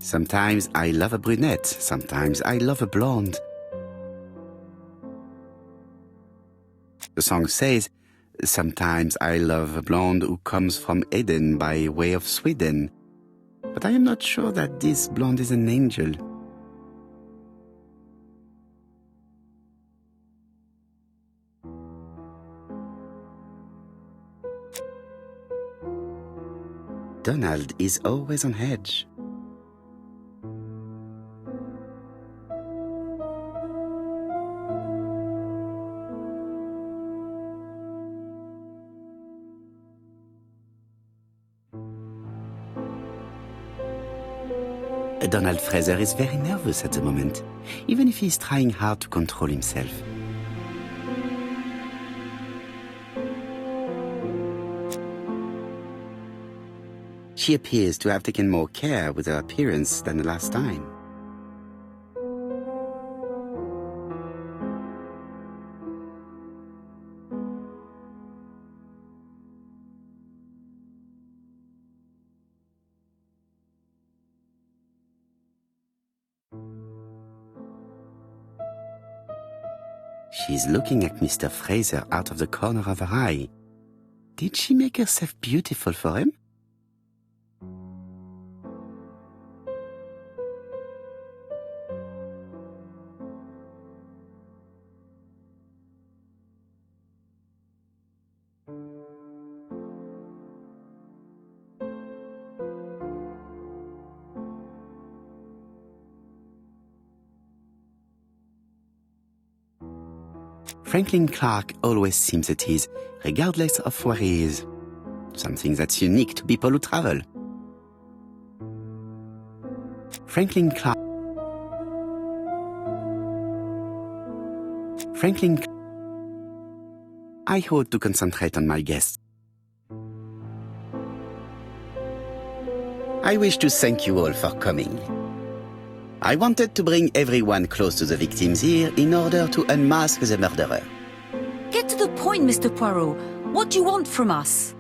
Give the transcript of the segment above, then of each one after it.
Sometimes I love a brunette, sometimes I love a blonde. The song says, sometimes I love a blonde who comes from Eden by way of Sweden. But I am not sure that this blonde is an angel. Donald is always on edge. Donald Fraser is very nervous at the moment, even if he is trying hard to control himself. She appears to have taken more care with her appearance than the last time. She's looking at Mr. Fraser out of the corner of her eye. Did she make herself beautiful for him? Franklin Clark always seems at ease, regardless of where he is. Something that's unique to people who travel. Franklin Clark. I ought to concentrate on my guests. I wish to thank you all for coming. I wanted to bring everyone close to the victims here in order to unmask the murderer. Get to the point, Mr. Poirot. What do you want from us?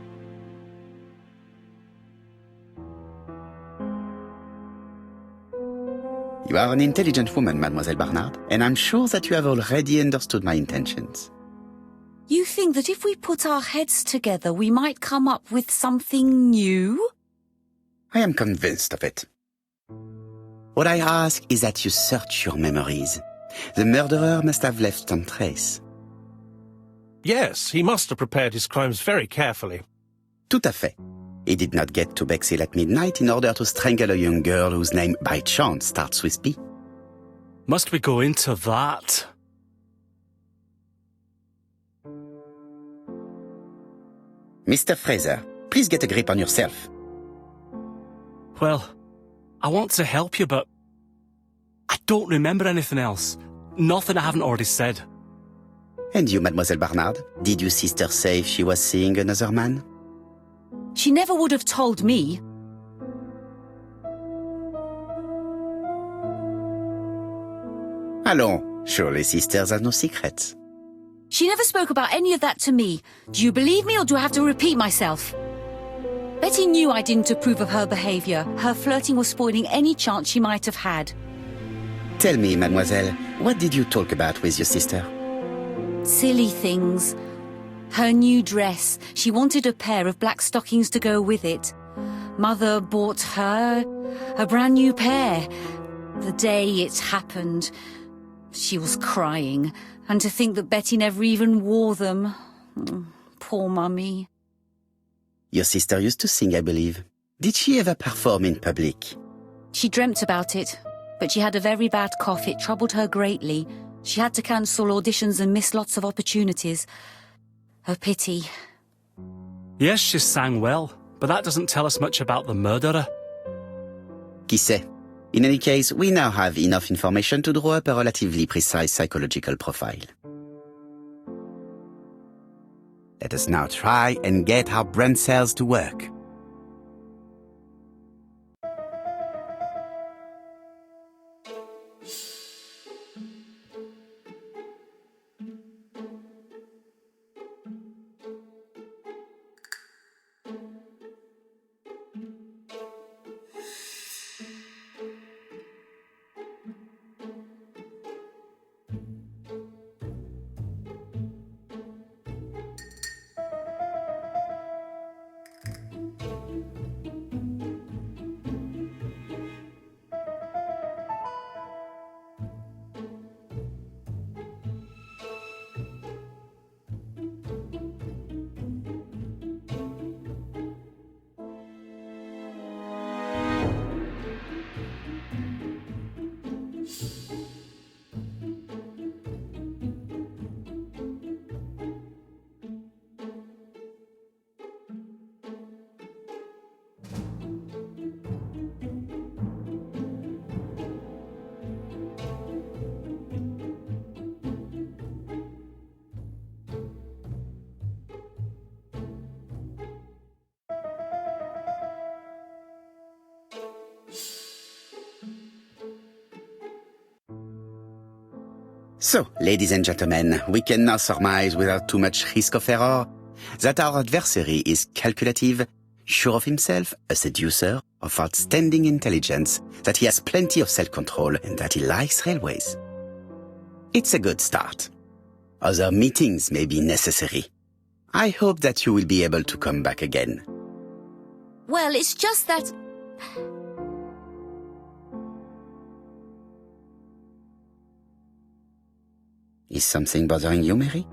You are an intelligent woman, Mademoiselle Barnard, and I'm sure that you have already understood my intentions. You think that if we put our heads together, we might come up with something new? I am convinced of it. What I ask is that you search your memories. The murderer must have left some trace. Yes, he must have prepared his crimes very carefully. Tout à fait. He did not get to Bexhill at midnight in order to strangle a young girl whose name by chance starts with P. Must we go into that? Mr. Fraser, please get a grip on yourself. Well, I want to help you, but I don't remember anything else. Nothing I haven't already said. And you, Mademoiselle Barnard, did your sister say she was seeing another man? She never would have told me. Allons, surely sisters have no secrets. She never spoke about any of that to me. Do you believe me or do I have to repeat myself? Betty knew I didn't approve of her behaviour. Her flirting was spoiling any chance she might have had. Tell me, mademoiselle, what did you talk about with your sister? Silly things. Her new dress. She wanted a pair of black stockings to go with it. Mother bought her a brand new pair. The day it happened, she was crying. And to think that Betty never even wore them. Poor Mummy. Your sister used to sing, I believe. Did she ever perform in public? She dreamt about it, but she had a very bad cough. It troubled her greatly. She had to cancel auditions and miss lots of opportunities. A pity. Yes, she sang well, but that doesn't tell us much about the murderer. Qui sait? In any case, we now have enough information to draw up a relatively precise psychological profile. Let us now try and get our brain cells to work. So, ladies and gentlemen, we can now surmise without too much risk of error that our adversary is calculative, sure of himself, a seducer, of outstanding intelligence, that he has plenty of self-control, and that he likes railways. It's a good start. Other meetings may be necessary. I hope that you will be able to come back again. Well, it's just that... Is something bothering you, Mary?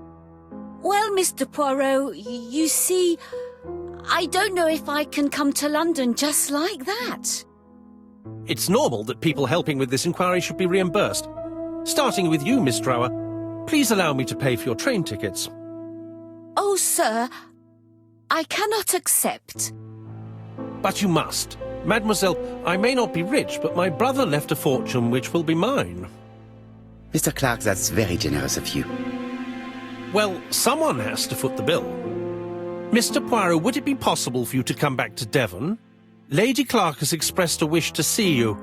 Well, Mr. Poirot, you see, I don't know if I can come to London just like that. It's normal that people helping with this inquiry should be reimbursed. Starting with you, Miss Drower. Please allow me to pay for your train tickets. Oh, sir, I cannot accept. But you must. Mademoiselle, I may not be rich, but my brother left a fortune which will be mine. Mr. Clark, that's very generous of you. Well, someone has to foot the bill. Mr. Poirot, would it be possible for you to come back to Devon? Lady Clark has expressed a wish to see you.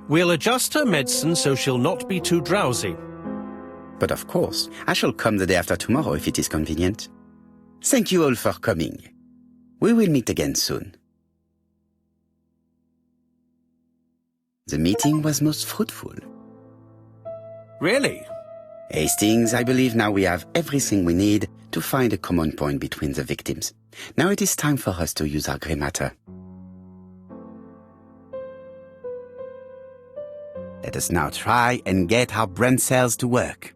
We'll adjust her medicine so she'll not be too drowsy. But of course, I shall come the day after tomorrow if it is convenient. Thank you all for coming. We will meet again soon. The meeting was most fruitful. Really? Hastings, I believe now we have everything we need to find a common point between the victims. Now it is time for us to use our grey matter. Let us now try and get our brain cells to work.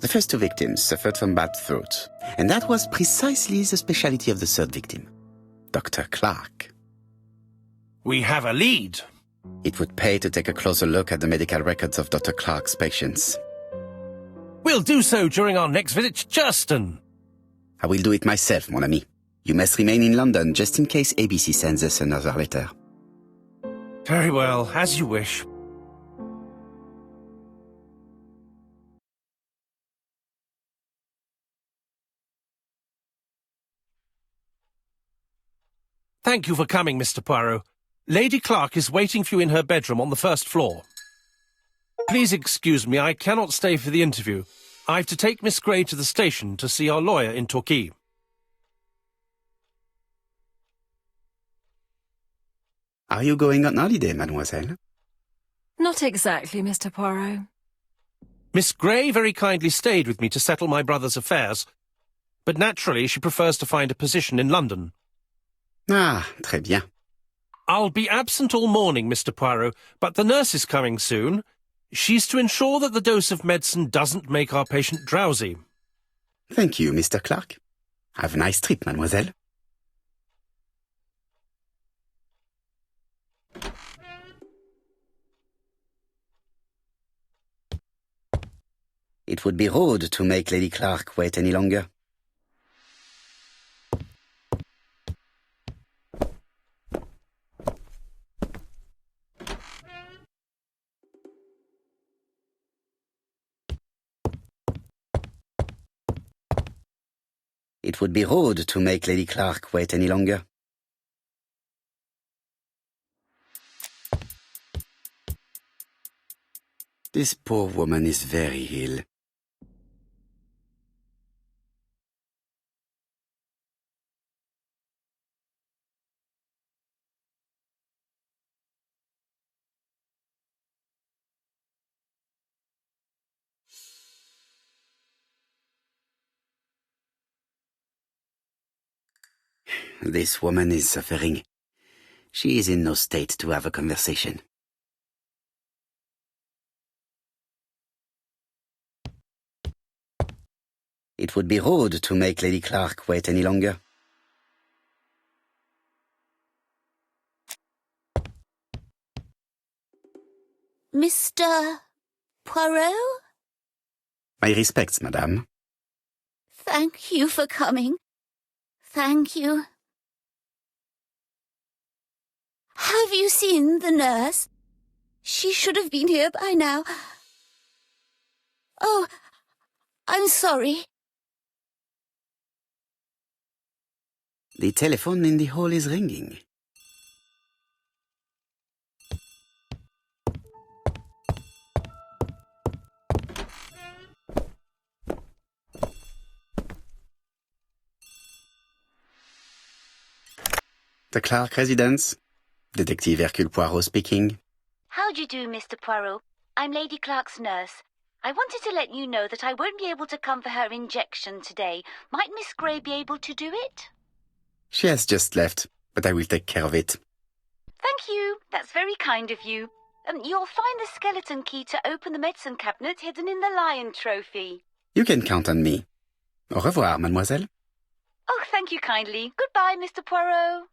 The first two victims suffered from bad throat, and that was precisely the specialty of the third victim, Dr. Clark. We have a lead. It would pay to take a closer look at the medical records of Dr. Clark's patients. We'll do so during our next visit to Churston. I will do it myself, mon ami. You must remain in London just in case ABC sends us another letter. Very well, as you wish. Thank you for coming, Mr. Poirot. Lady Clark is waiting for you in her bedroom on the first floor. Please excuse me, I cannot stay for the interview. I have to take Miss Gray to the station to see our lawyer in Torquay. Are you going on holiday, mademoiselle? Not exactly, Mr. Poirot. Miss Gray very kindly stayed with me to settle my brother's affairs, but naturally she prefers to find a position in London. Ah, très bien. I'll be absent all morning, Mr. Poirot, but the nurse is coming soon. She's to ensure that the dose of medicine doesn't make our patient drowsy. Thank you, Mr. Clark. Have a nice trip, mademoiselle. It would be rude to make Lady Clark wait any longer. It would be rude to make Lady Clark wait any longer. This poor woman is very ill. This woman is suffering. She is in no state to have a conversation. It would be rude to make Lady Clark wait any longer. Mr. Poirot? My respects, madame. Thank you for coming. Thank you. Have you seen the nurse? She should have been here by now. Oh, I'm sorry. The telephone in the hall is ringing. The Clark residence. Detective Hercule Poirot speaking. How do you do, Mr. Poirot? I'm Lady Clark's nurse. I wanted to let you know that I won't be able to come for her injection today. Might Miss Grey be able to do it? She has just left, but I will take care of it. Thank you. That's very kind of you. You'll find the skeleton key to open the medicine cabinet hidden in the lion trophy. You can count on me. Au revoir, mademoiselle. Oh, thank you kindly. Goodbye, Mr. Poirot.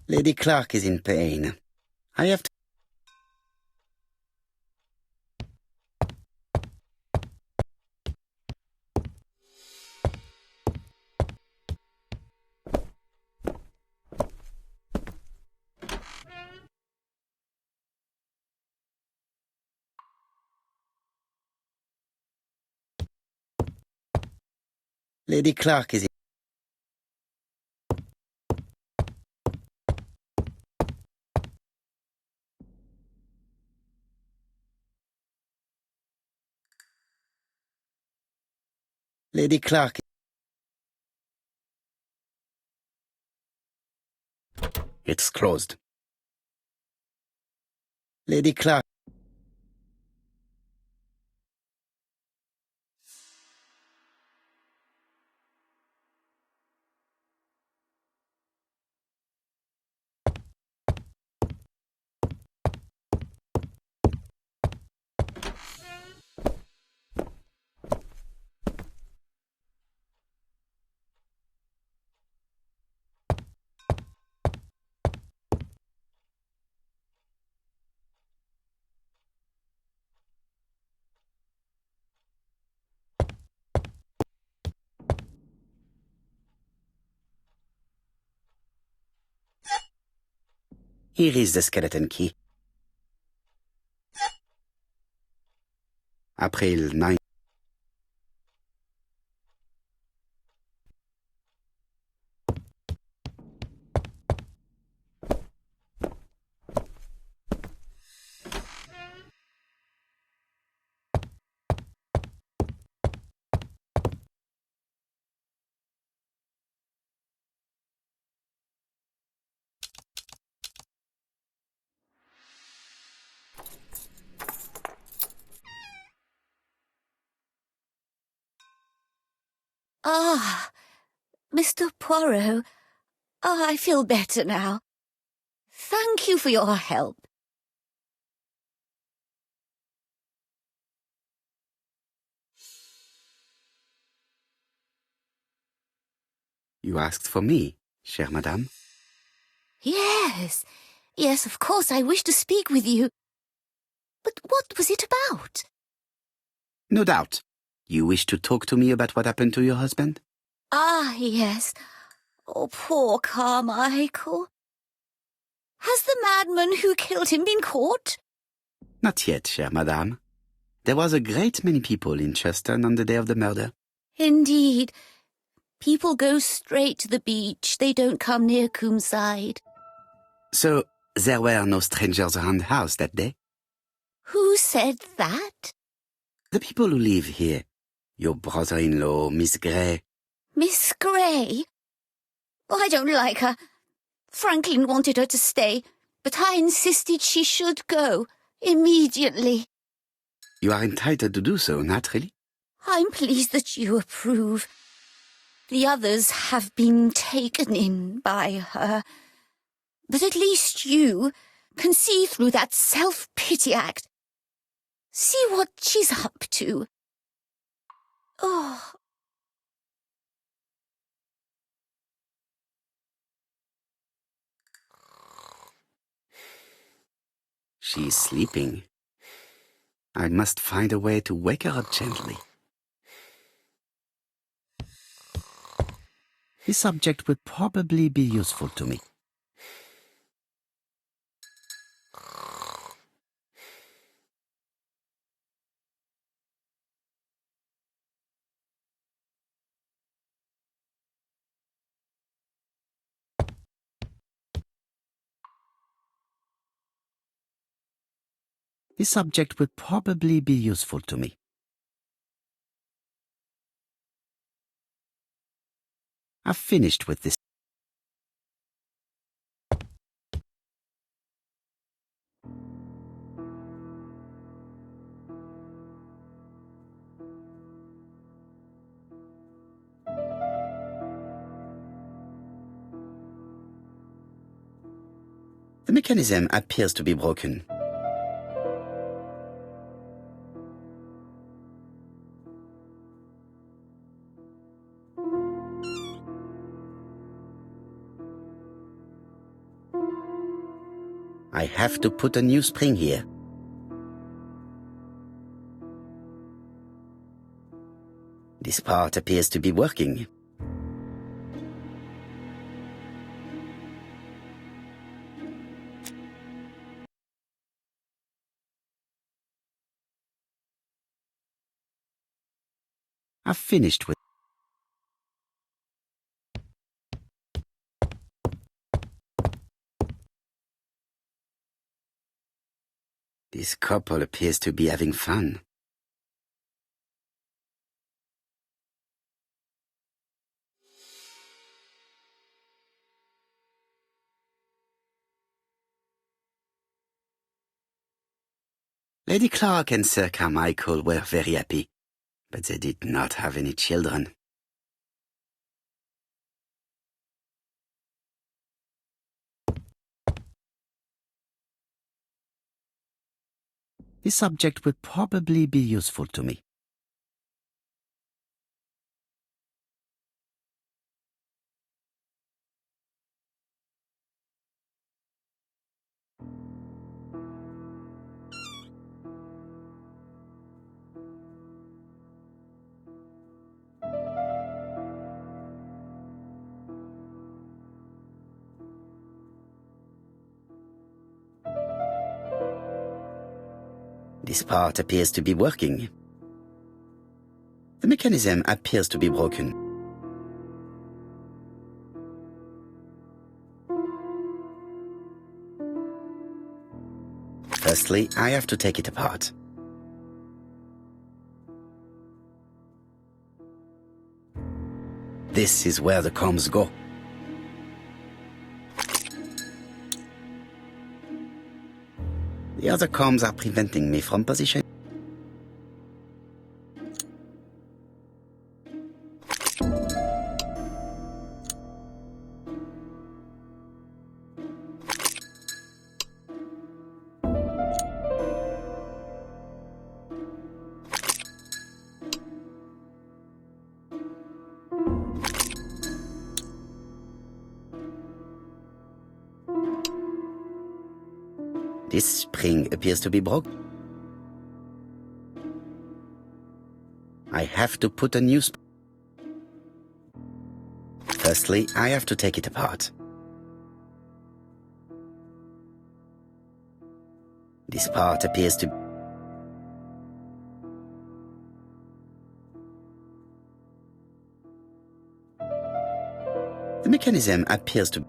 Lady Clark is in pain. I have to... Lady Clark is in... Lady Clark. It's closed. Lady Clark. Here is the skeleton key. April 9. Ah, Mr. Poirot. I feel better now. Thank you for your help. You asked for me, chère madame. Yes, of course, I wish to speak with you. But what was it about? No doubt. You wish to talk to me about what happened to your husband? Ah, yes. Oh, poor Carmichael. Has the madman who killed him been caught? Not yet, chère madame. There was a great many people in Cheston on the day of the murder. Indeed. People go straight to the beach. They don't come near Coomside. So, there were no strangers around the house that day? Who said that? The people who live here. Your brother-in-law, Miss Grey. Miss Grey? Oh, I don't like her. Franklin wanted her to stay, but I insisted she should go, immediately. You are entitled to do so, naturally. I'm pleased that you approve. The others have been taken in by her. But at least you can see through that self-pity act. See what she's up to. Oh. She's sleeping. I must find a way to wake her up gently. This subject would probably be useful to me. This subject would probably be useful to me. I've finished with this. The mechanism appears to be broken. I have to put a new spring here. This part appears to be working. I've finished with. This couple appears to be having fun. Lady Clark and Sir Carmichael were very happy, but they did not have any children. This subject would probably be useful to me. This part appears to be working. The mechanism appears to be broken. Firstly, I have to take it apart. This is where the combs go. The other combs are preventing me from positioning. This spring appears to be broken. I have to put a new spring. Firstly, I have to take it apart. This part appears to... The mechanism appears to...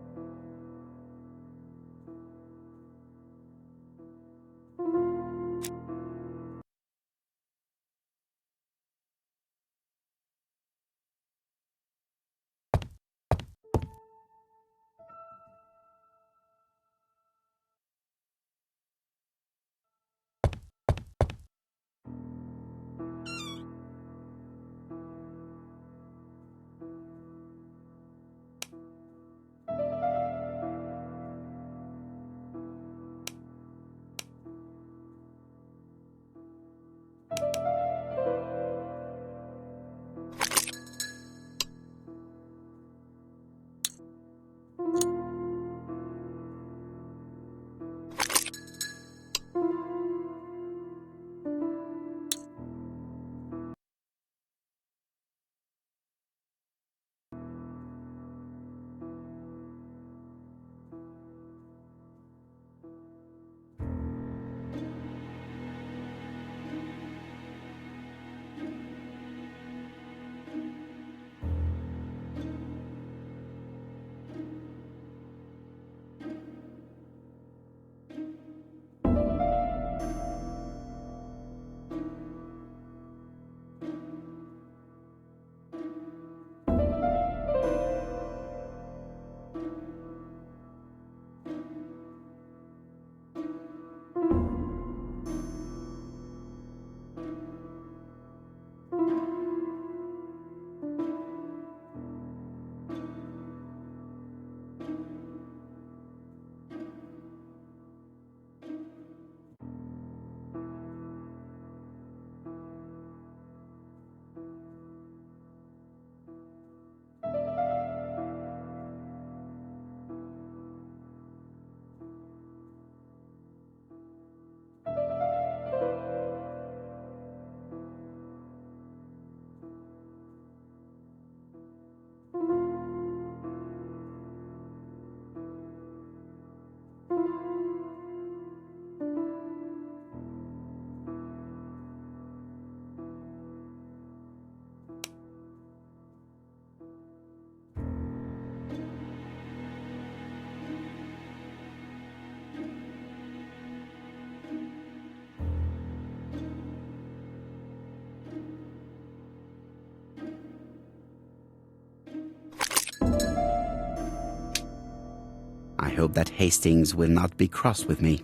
hope that Hastings will not be cross with me.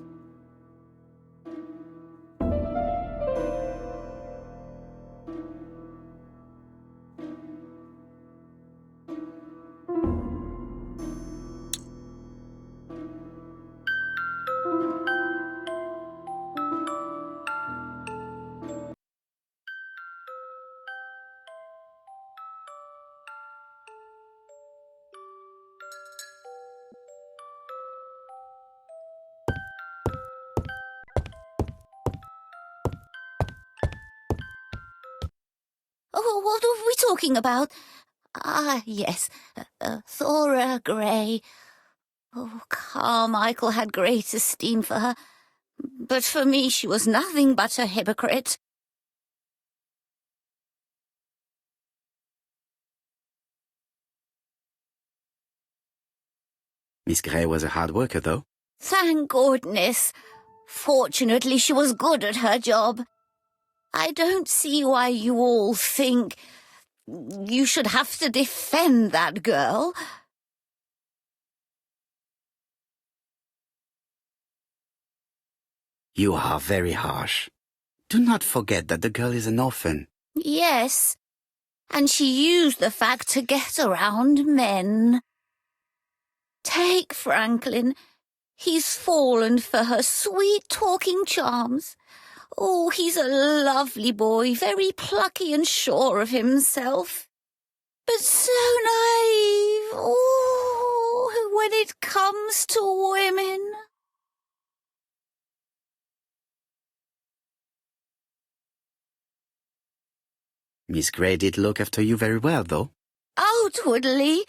Oh, what are we talking about? Ah, yes, Thora Grey. Oh, Carmichael had great esteem for her, but for me she was nothing but a hypocrite. Miss Grey was a hard worker, though. Thank goodness. Fortunately, she was good at her job. I don't see why you all think you should have to defend that girl. You are very harsh. Do not forget that the girl is an orphan. Yes, and she used the fact to get around men. Take Franklin. He's fallen for her sweet-talking charms. Oh, he's a lovely boy, very plucky and sure of himself. But so naive, oh, when it comes to women. Miss Grey did look after you very well, though. Outwardly.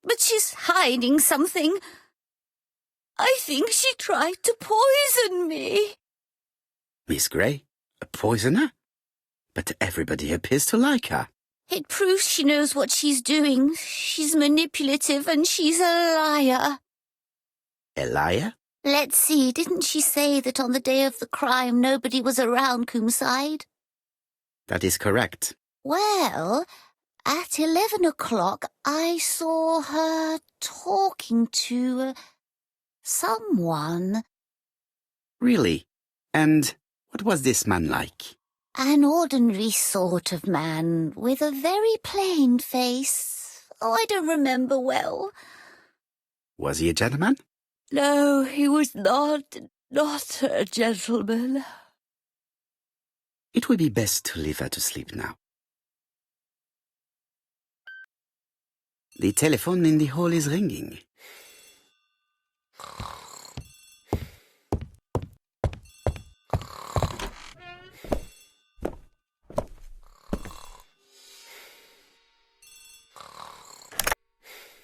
But she's hiding something. I think she tried to poison me. Miss Grey? A poisoner? But everybody appears to like her. It proves she knows what she's doing. She's manipulative and she's a liar. A liar? Let's see, didn't she say that on the day of the crime nobody was around Coomside? That is correct. Well, at 11 o'clock I saw her talking to someone. Really? And what was this man like? An ordinary sort of man with a very plain face. Oh, I don't remember well. Was he a gentleman? No, he was not a gentleman. It would be best to leave her to sleep now. The telephone in the hall is ringing.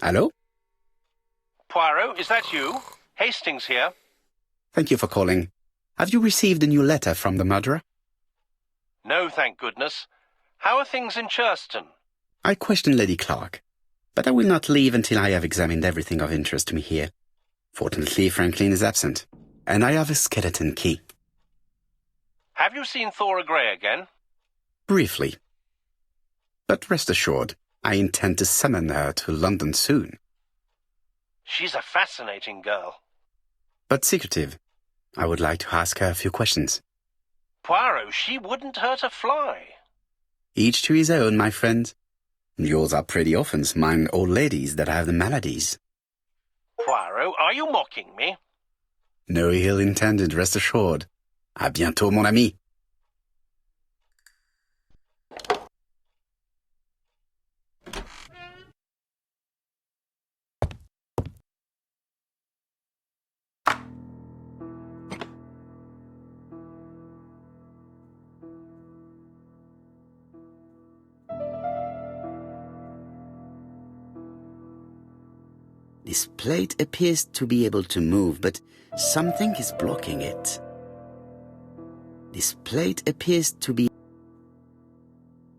Hello? Poirot, is that you? Hastings here. Thank you for calling. Have you received a new letter from the murderer? No, thank goodness. How are things in Churston? I questioned Lady Clark, but I will not leave until I have examined everything of interest to me here. Fortunately, Franklin is absent, and I have a skeleton key. Have you seen Thora Grey again? Briefly. But rest assured, I intend to summon her to London soon. She's a fascinating girl. But secretive. I would like to ask her a few questions. Poirot, she wouldn't hurt a fly. Each to his own, my friend. Yours are pretty orphans, mine old ladies that have the maladies. Poirot, are you mocking me? No ill intended, rest assured. À bientôt, mon ami. This plate appears to be able to move, but something is blocking it. This plate appears to be...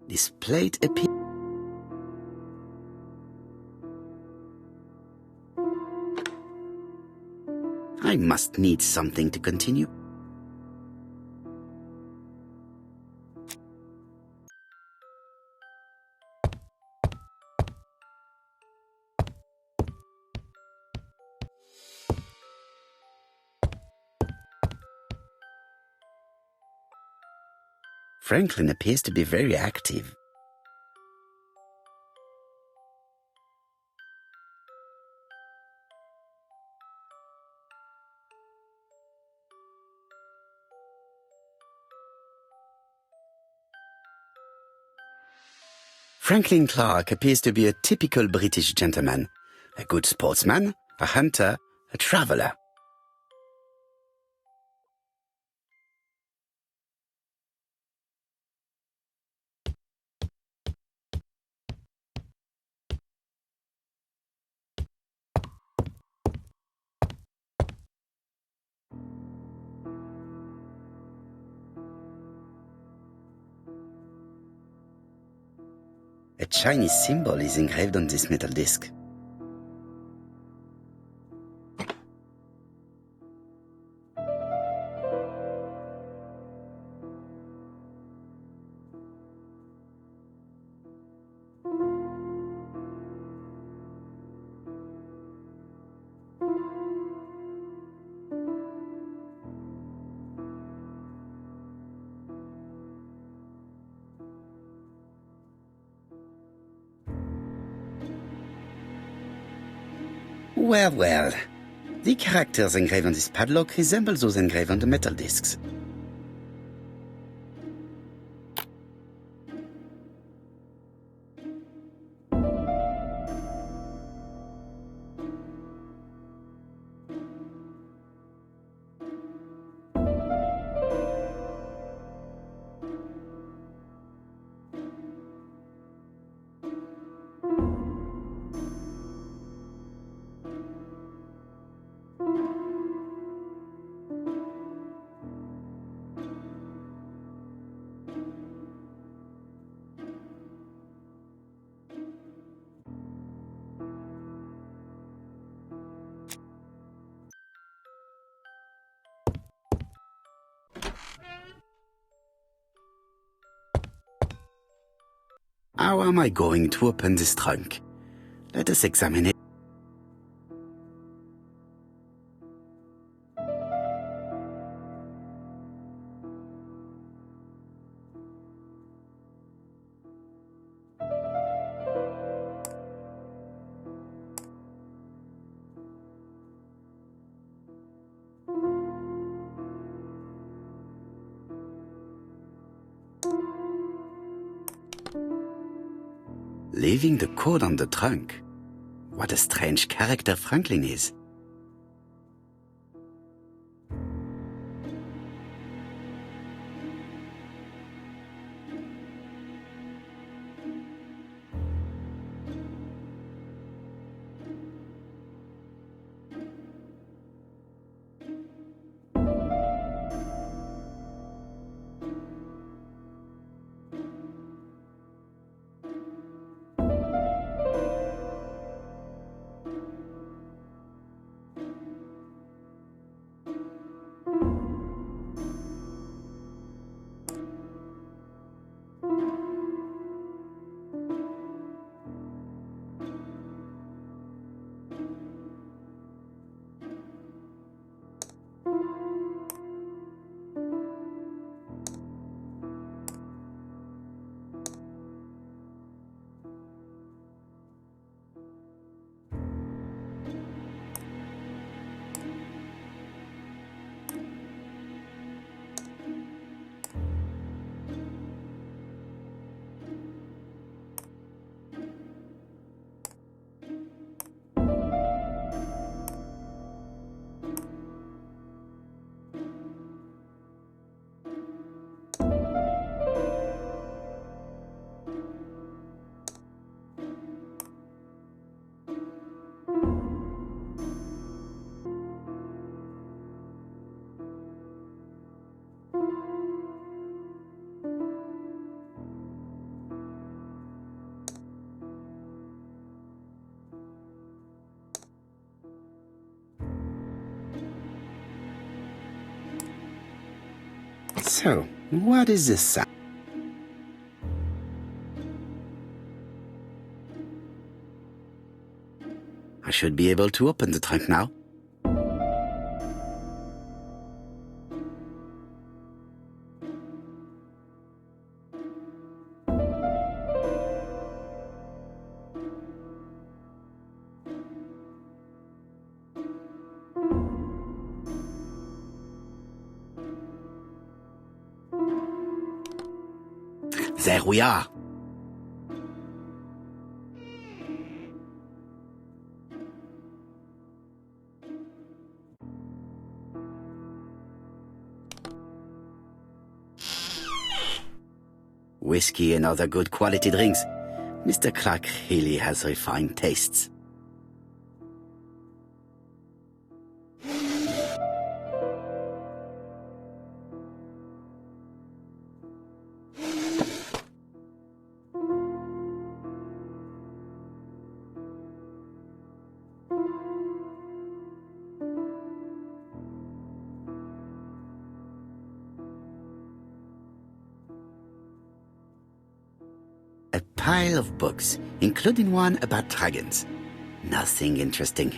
This plate appears... I must need something to continue. Franklin appears to be very active. Franklin Clark appears to be a typical British gentleman, a good sportsman, a hunter, a traveller. A Chinese symbol is engraved on this metal disc. Well. The characters engraved on this padlock resemble those engraved on the metal discs. How am I going to open this trunk? Let us examine it. Leaving the code on the trunk. What a strange character Franklin is. So, what is this sound? I should be able to open the trunk now. There we are. Whiskey and other good quality drinks. Mr. Clark really has refined tastes. A pile of books, including one about dragons. Nothing interesting.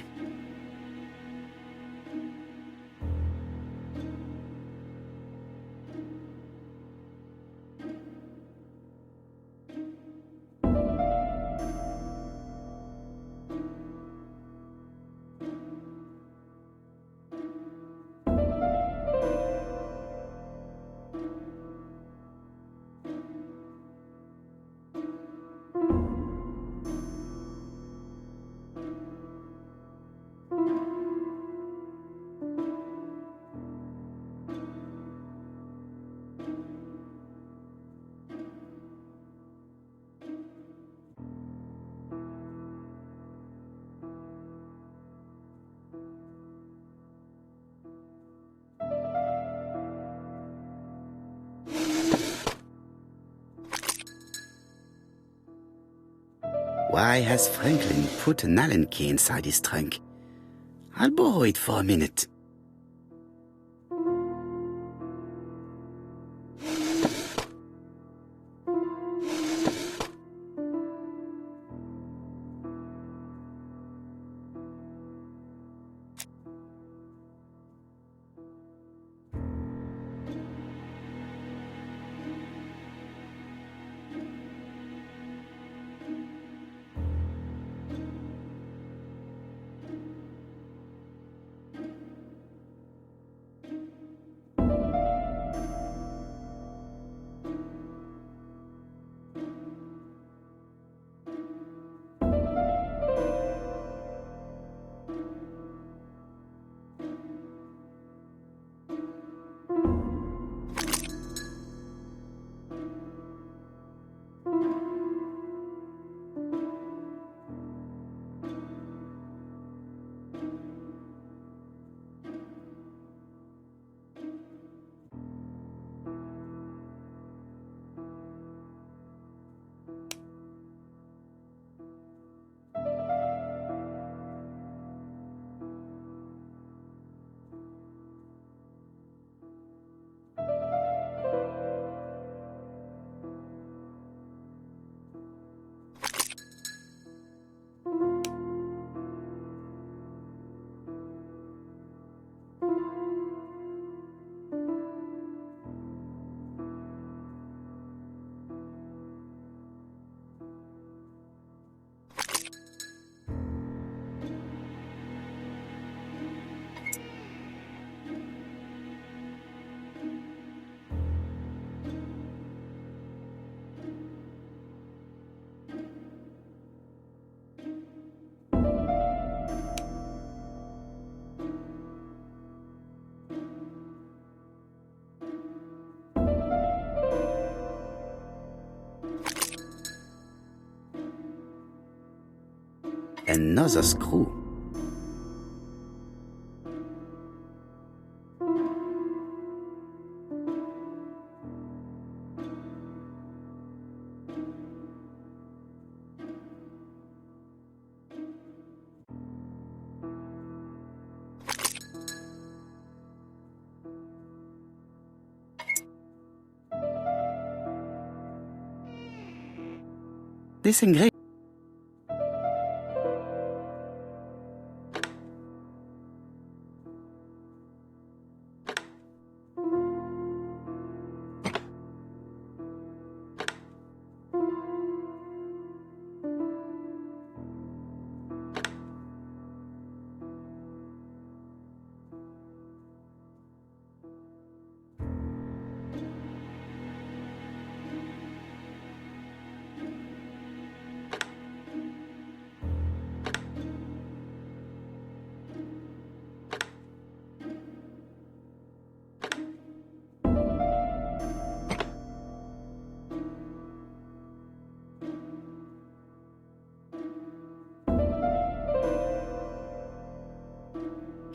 Why has Franklin put an Allen key inside his trunk? I'll borrow it for a minute. Another screw. This engraving.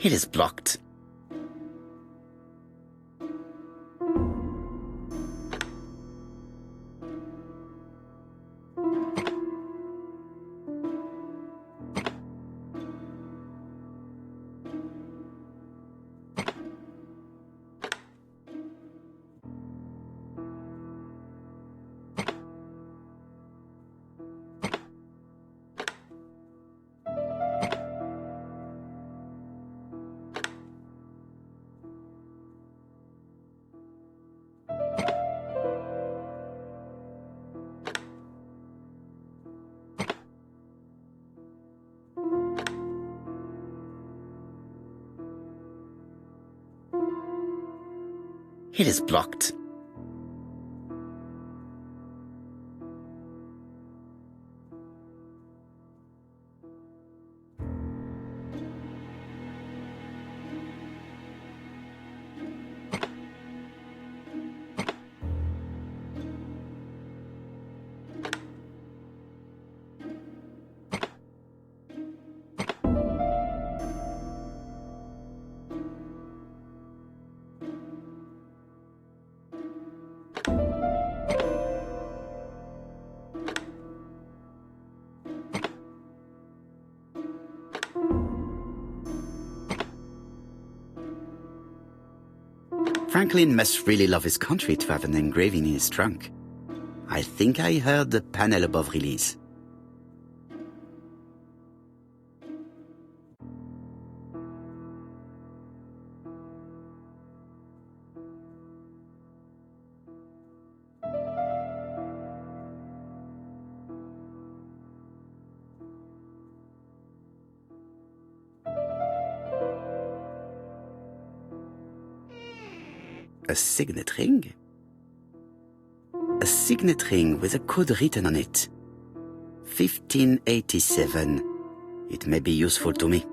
It is blocked. It is blocked. Franklin must really love his country to have an engraving in his trunk. I think I heard the panel above release. A signet ring? A signet ring with a code written on it. 1587. It may be useful to me.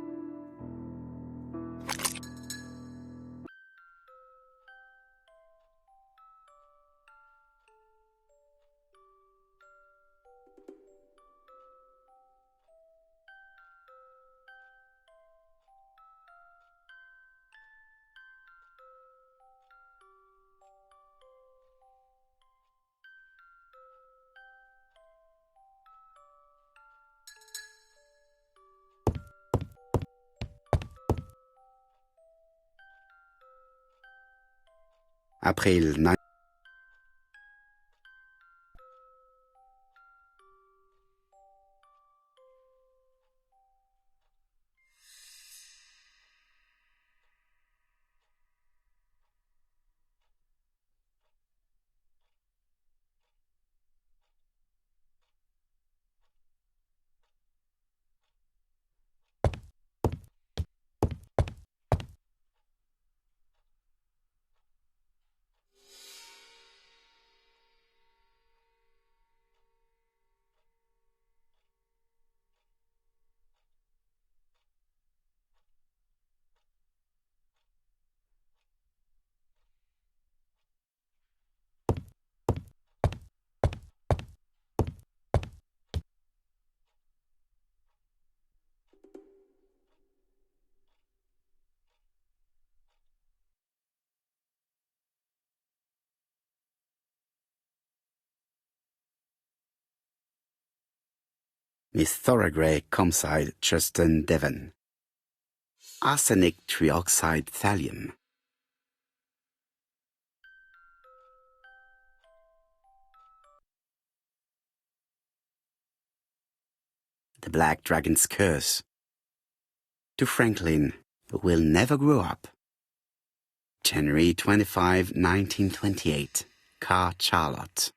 April 9. Miss Thoragray, Comside, Chuston, Devon. Arsenic trioxide thallium. The Black Dragon's Curse. To Franklin, who will never grow up. January 25, 1928. Car Charlotte.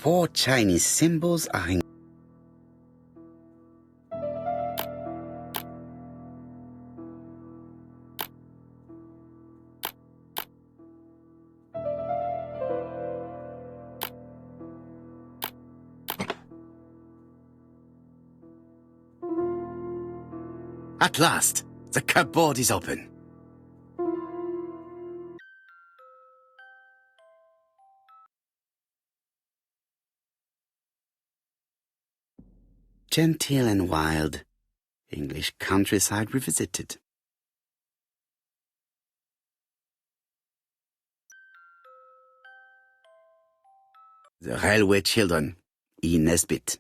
4 Chinese symbols are in... At last, the cupboard is open. Genteel and wild, English countryside revisited. The Railway Children, E. Nesbit.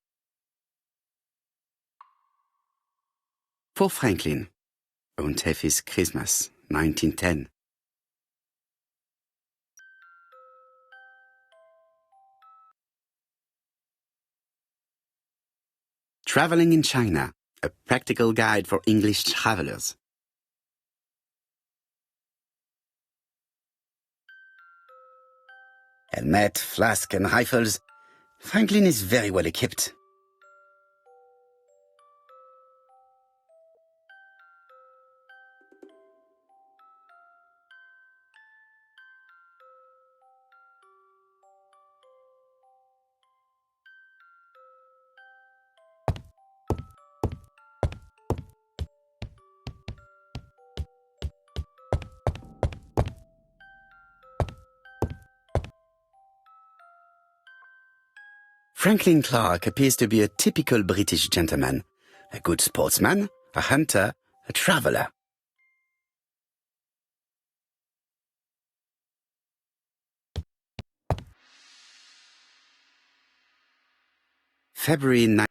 For Franklin, Und Effie's Christmas, 1910. Traveling in China, a practical guide for English travelers. Helmet, flask and rifles, Franklin is very well equipped. Franklin Clark appears to be a typical British gentleman, a good sportsman, a hunter, a traveler. February 9.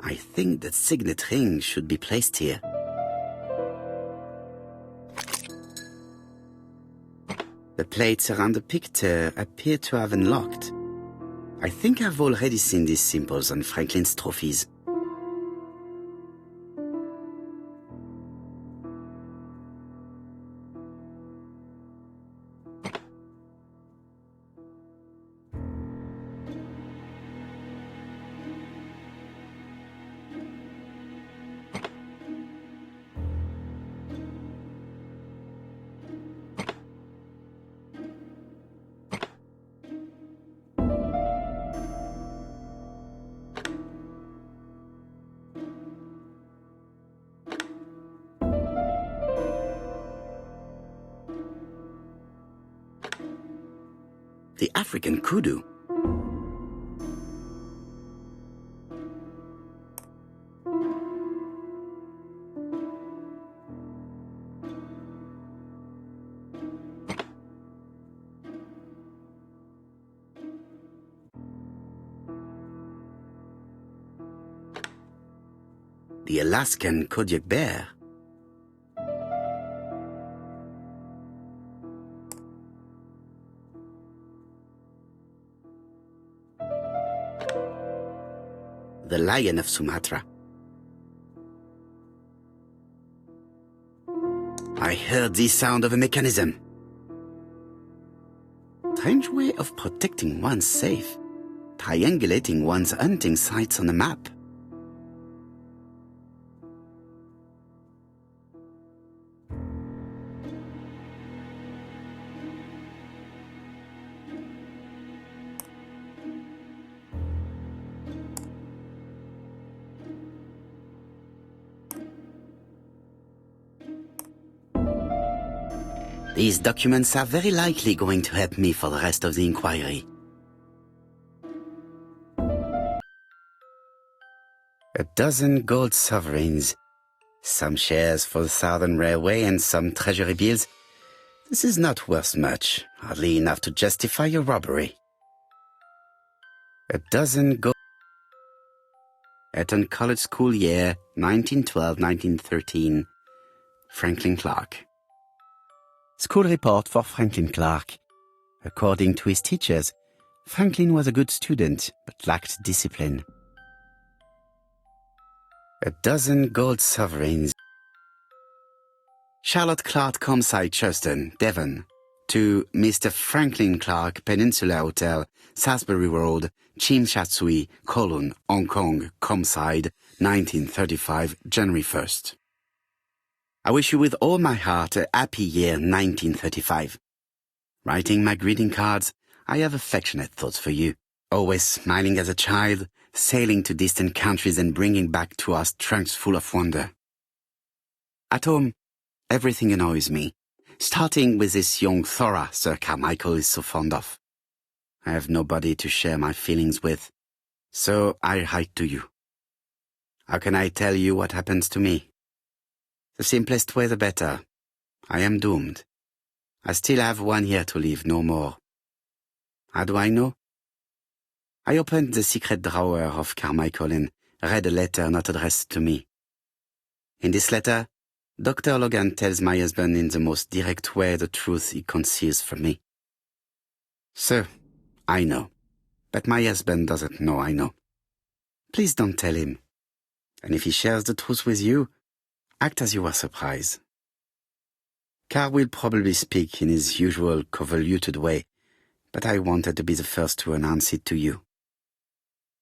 I think that signet ring should be placed here. The plates around the picture appear to have unlocked. I think I've already seen these symbols on Franklin's trophies. The African kudu. The Alaskan Kodiak bear. The lion of Sumatra. I heard the sound of a mechanism. Strange way of protecting one's safe. Triangulating one's hunting sites on a map. These documents are very likely going to help me for the rest of the inquiry. A dozen gold sovereigns, Some shares for the Southern Railway and some treasury bills. This is not worth much, hardly enough to justify your robbery. A dozen gold... Eton College School year, 1912-1913. Franklin Clark. School report for Franklin Clark. According to his teachers, Franklin was a good student, but lacked discipline. A dozen gold sovereigns. Charlotte Clark, Comside, Churston, Devon. To Mr. Franklin Clark, Peninsula Hotel, Salisbury Road, Chimchatsui, Kowloon, Hong Kong, Comside, 1935, January 1st. I wish you with all my heart a happy year 1935. Writing my greeting cards, I have affectionate thoughts for you. Always smiling as a child, sailing to distant countries and bringing back to us trunks full of wonder. At home, everything annoys me, starting with this young Thora Sir Carmichael is so fond of. I have nobody to share my feelings with, so I write to you. How can I tell you what happens to me? The simplest way the better. I am doomed. I still have 1 year to live, no more. How do I know? I opened the secret drawer of Carmichael and read a letter not addressed to me. In this letter, Dr. Logan tells my husband in the most direct way the truth he conceals from me. So, I know. But my husband doesn't know I know. Please don't tell him. And if he shares the truth with you, act as you were surprised. Carl will probably speak in his usual convoluted way, but I wanted to be the first to announce it to you.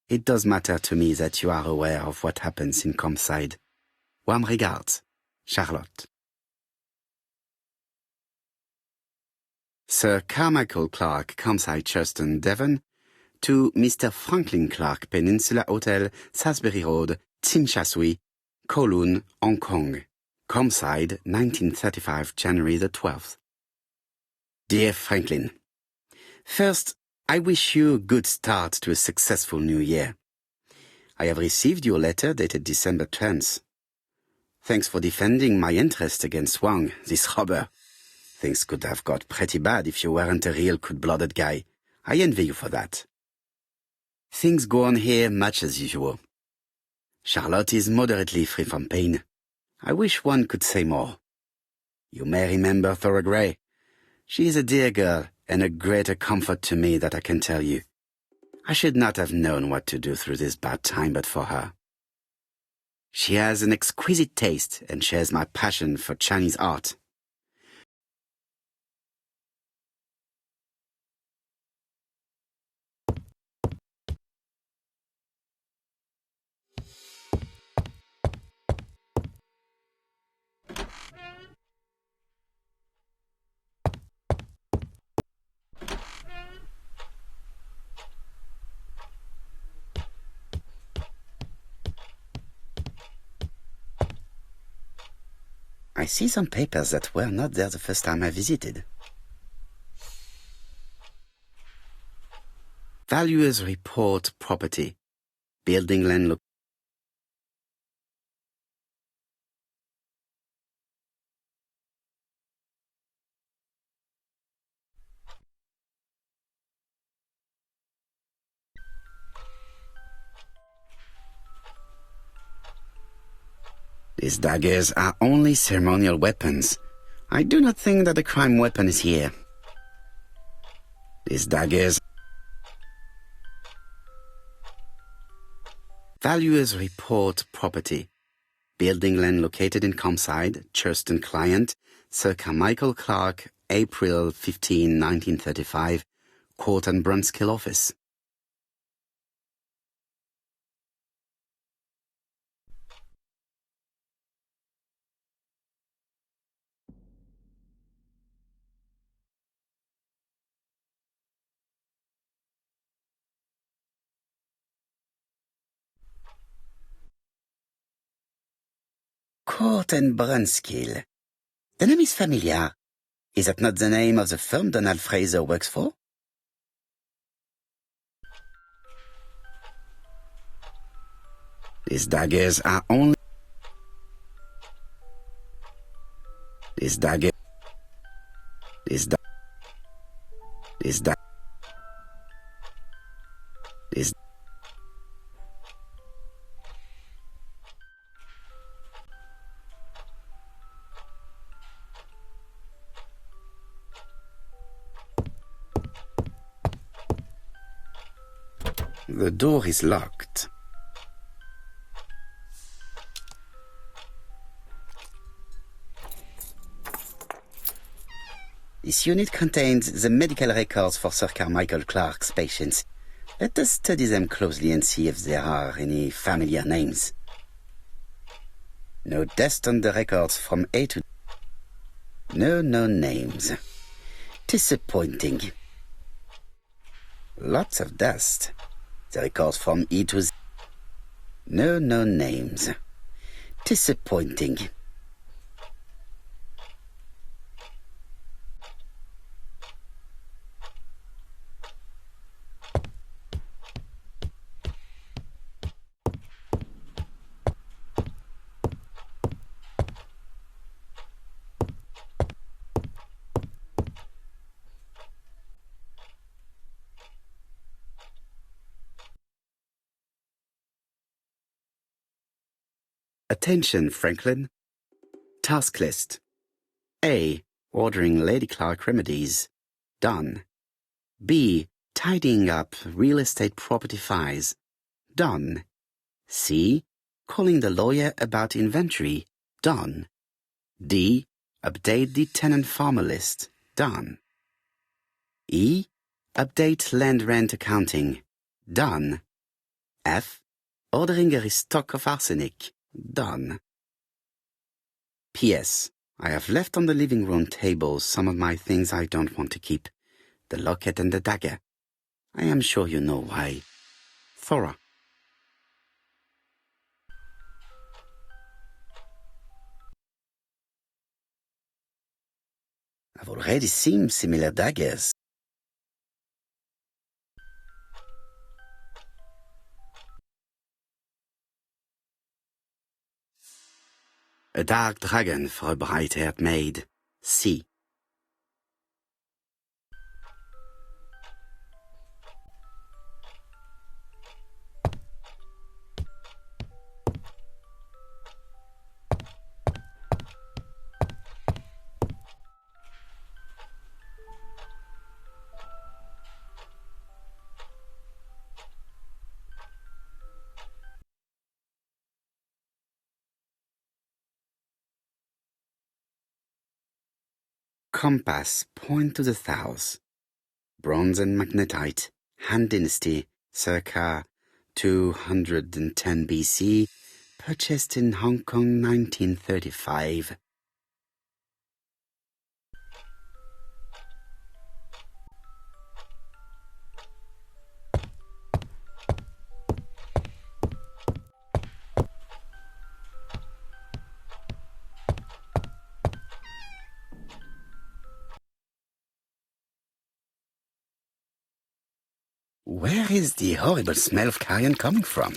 It does matter to me that you are aware of what happens in Comside. Warm regards, Charlotte. Sir Carmichael Clark, Comside, Churston, Devon. To Mr. Franklin Clark, Peninsula Hotel, Salisbury Road, Chimchatsui, Kowloon, Hong Kong. Comside, 1935, January the 12th. Dear Franklin, first, I wish you a good start to a successful new year. I have received your letter dated December 10th. Thanks for defending my interest against Wang, this robber. Things could have got pretty bad if you weren't a real cold-blooded guy. I envy you for that. Things go on here much as usual. Charlotte is moderately free from pain. I wish one could say more. You may remember Thora Gray. She is a dear girl and a greater comfort to me that I can tell you. I should not have known what to do through this bad time but for her. She has an exquisite taste and shares my passion for Chinese art. I see some papers that were not there the first time I visited. Valuers report property. Building land look. These daggers are only ceremonial weapons. I do not think that the crime weapon is here. These daggers... Valuers report property. Building land located in Comside, Churston client, Sir Carmichael Clark, April 15, 1935, Court and Brunskill office. Court and Brunskill. The name is familiar. Is that not the name of the firm Donald Fraser works for? These daggers are only... Is dagger. Is da. Is da. Is. The door is locked. This unit contains the medical records for Sir Carmichael Clark's patients. Let us study them closely and see if there are any familiar names. No dust on the records from A to... No known names. Disappointing. Lots of dust. The records from E to Z. No known names. Disappointing. Attention, Franklin. Task list. A. Ordering Lady Clark remedies. Done. B. Tidying up real estate property files. Done. C. Calling the lawyer about inventory. Done. D. Update the tenant-farmer list. Done. E. Update land rent accounting. Done. F. Ordering a restock of arsenic. Done. P.S. I have left on the living room table some of my things I don't want to keep. The locket and the dagger. I am sure you know why. Thora. I've already seen similar daggers. A dark dragon for a bright-haired maid. C. Compass, point to the south. Bronze and magnetite, Han Dynasty, circa 210 BC, purchased in Hong Kong 1935. Where is the horrible smell of carrion coming from?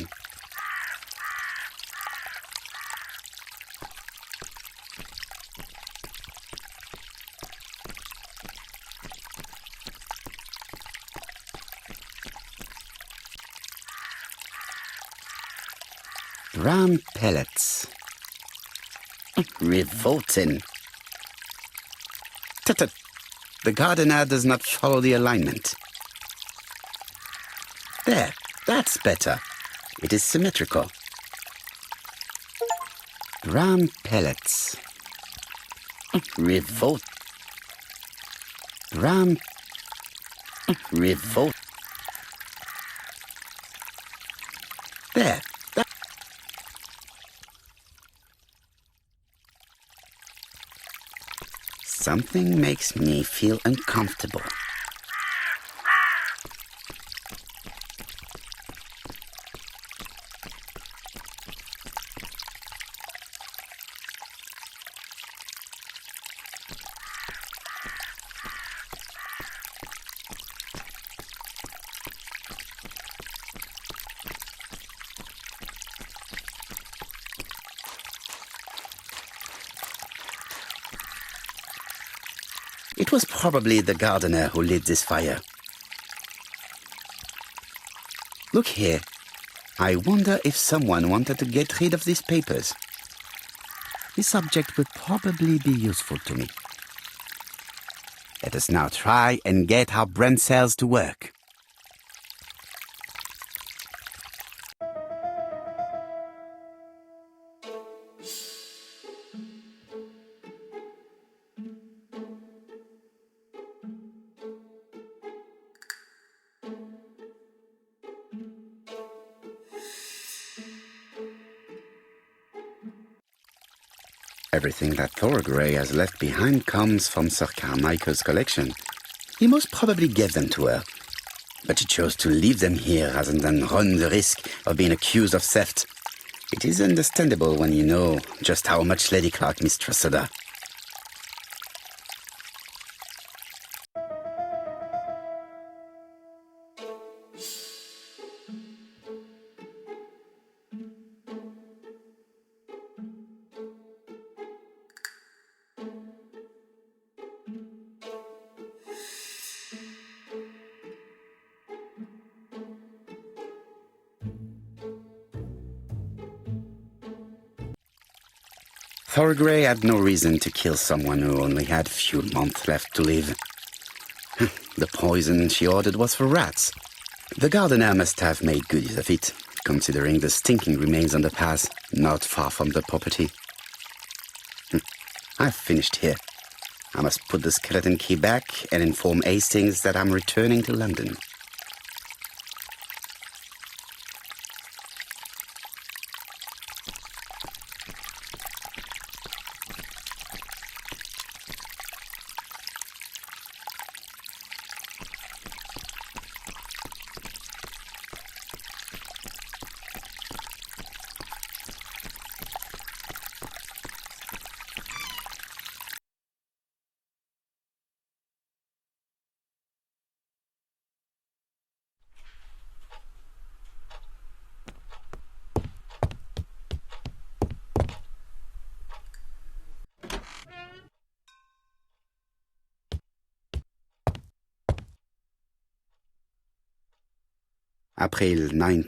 Brown pellets. Revolting. Tut-tut. The gardener does not follow the alignment. There, that's better. It is symmetrical. Brown pellets. Revolt. Brown. Revolt. There. That. Something makes me feel uncomfortable. It was probably the gardener who lit this fire. Look here. I wonder if someone wanted to get rid of these papers. This object would probably be useful to me. Let us now try and get our brain cells to work. Everything that Thorgray has left behind comes from Sir Carmichael's collection. He most probably gave them to her, but she chose to leave them here rather than run the risk of being accused of theft. It is understandable when you know just how much Lady Clark mistrusted her. Thorgray had no reason to kill someone who only had few months left to live. The poison she ordered was for rats. The gardener must have made good use of it, considering the stinking remains on the path not far from the property. I've finished here. I must put the skeleton key back and inform Hastings that I'm returning to London. April 9.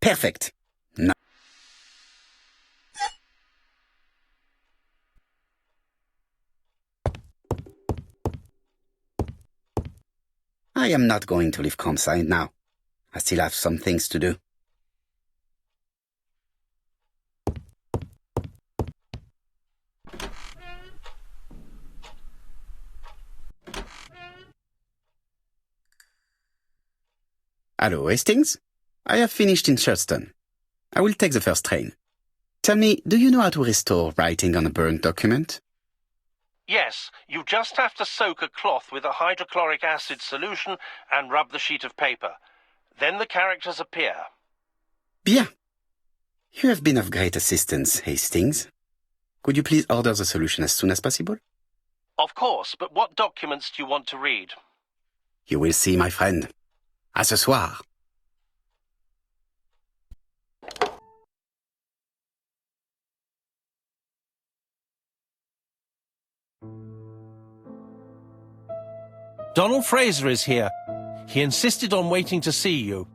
Perfect. No. I am not going to leave campsite now. I still have some things to do. Hello, Hastings? I have finished in Shurston. I will take the first train. Tell me, do you know how to restore writing on a burnt document? Yes, you just have to soak a cloth with a hydrochloric acid solution and rub the sheet of paper. Then the characters appear. Bien. You have been of great assistance, Hastings. Could you please order the solution as soon as possible? Of course, but what documents do you want to read? You will see, my friend. À ce soir. Donald Fraser is here. He insisted on waiting to see you.